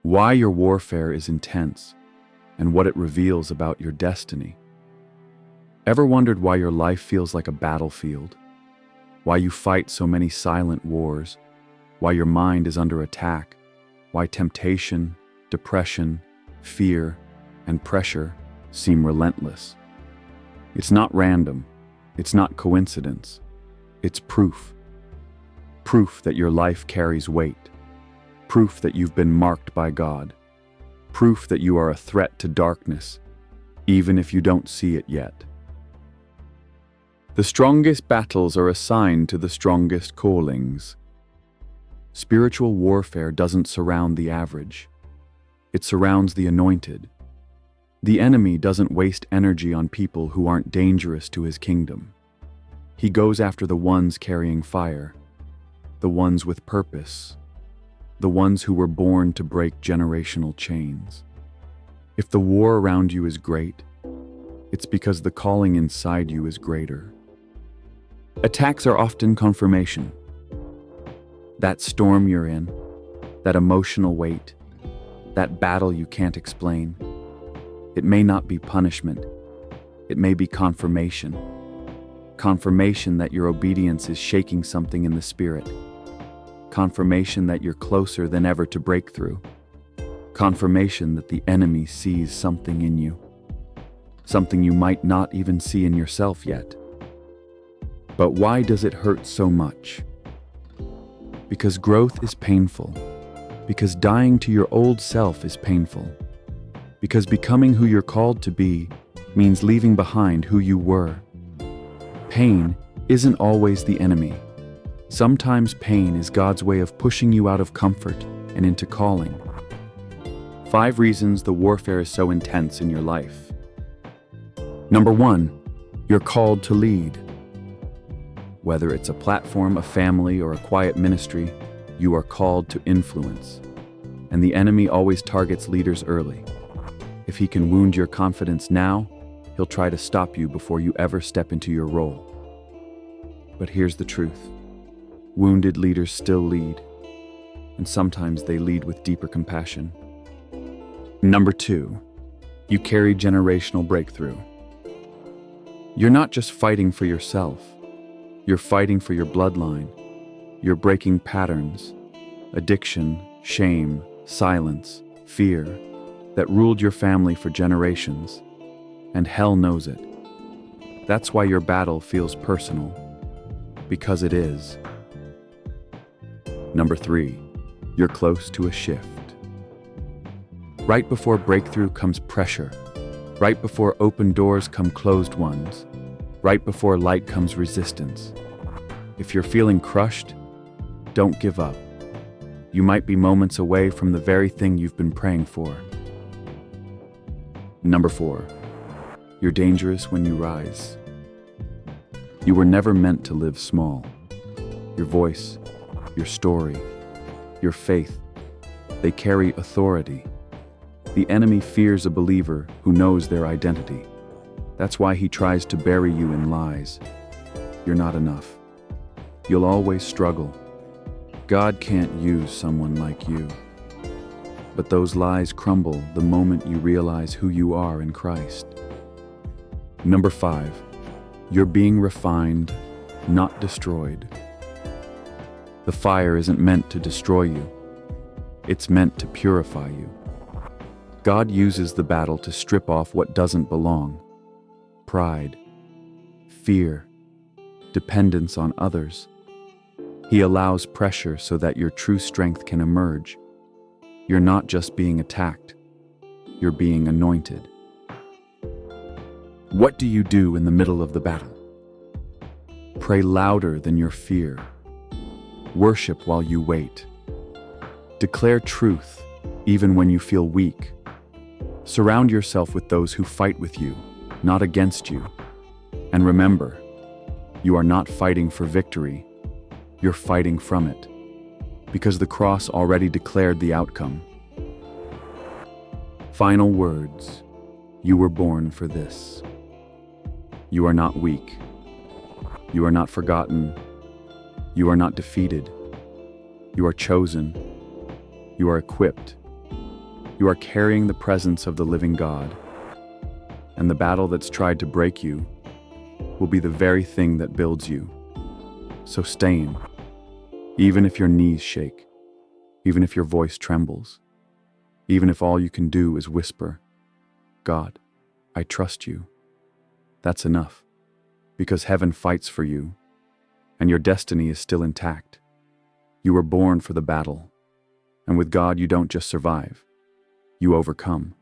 why your warfare is intense, and what it reveals about your destiny. Ever wondered why your life feels like a battlefield? Why you fight so many silent wars? Why your mind is under attack? Why temptation, depression, fear, and pressure seem relentless? It's not random. It's not coincidence. It's proof. Proof that your life carries weight. Proof that you've been marked by God. Proof that you are a threat to darkness, even if you don't see it yet. The strongest battles are assigned to the strongest callings. Spiritual warfare doesn't surround the average. It surrounds the anointed. The enemy doesn't waste energy on people who aren't dangerous to his kingdom. He goes after the ones carrying fire, the ones with purpose, the ones who were born to break generational chains. If the war around you is great, it's because the calling inside you is greater. Attacks are often confirmation. That storm you're in, that emotional weight, that battle you can't explain, it may not be punishment. It may be confirmation. Confirmation that your obedience is shaking something in the spirit. Confirmation that you're closer than ever to breakthrough. Confirmation that the enemy sees something in you. Something you might not even see in yourself yet. But why does it hurt so much? Because growth is painful. Because dying to your old self is painful. Because becoming who you're called to be means leaving behind who you were. Pain isn't always the enemy. Sometimes pain is God's way of pushing you out of comfort and into calling. 5 reasons the warfare is so intense in your life. Number 1, you're called to lead. Whether it's a platform, a family, or a quiet ministry, you are called to influence. And the enemy always targets leaders early. If he can wound your confidence now, he'll try to stop you before you ever step into your role. But here's the truth. Wounded leaders still lead, and sometimes they lead with deeper compassion. Number 2, you carry generational breakthrough. You're not just fighting for yourself. You're fighting for your bloodline. You're breaking patterns, addiction, shame, silence, fear that ruled your family for generations, and hell knows it. That's why your battle feels personal, because it is. Number 3, you're close to a shift. Right before breakthrough comes pressure. Right before open doors come closed ones. Right before light comes resistance. If you're feeling crushed, don't give up. You might be moments away from the very thing you've been praying for. Number 4, you're dangerous when you rise. You were never meant to live small. Your voice, your story, your faith, they carry authority. The enemy fears a believer who knows their identity. That's why he tries to bury you in lies. You're not enough. You'll always struggle. God can't use someone like you. But those lies crumble the moment you realize who you are in Christ. Number 5, you're being refined, not destroyed. The fire isn't meant to destroy you. It's meant to purify you. God uses the battle to strip off what doesn't belong. Pride, fear, dependence on others. He allows pressure so that your true strength can emerge. You're not just being attacked. You're being anointed. What do you do in the middle of the battle? Pray louder than your fear. Worship while you wait. Declare truth even when you feel weak. Surround yourself with those who fight with you, not against you. And remember, you are not fighting for victory. You're fighting from it, because the cross already declared the outcome. Final words. You were born for this. You are not weak. You are not forgotten. You are not defeated. You are chosen. You are equipped. You are carrying the presence of the living God, and the battle that's tried to break you will be the very thing that builds you. So stay in, even if your knees shake, even if your voice trembles, even if all you can do is whisper, God, I trust you. That's enough, because heaven fights for you, and your destiny is still intact. You were born for the battle, and with God you don't just survive, you overcome.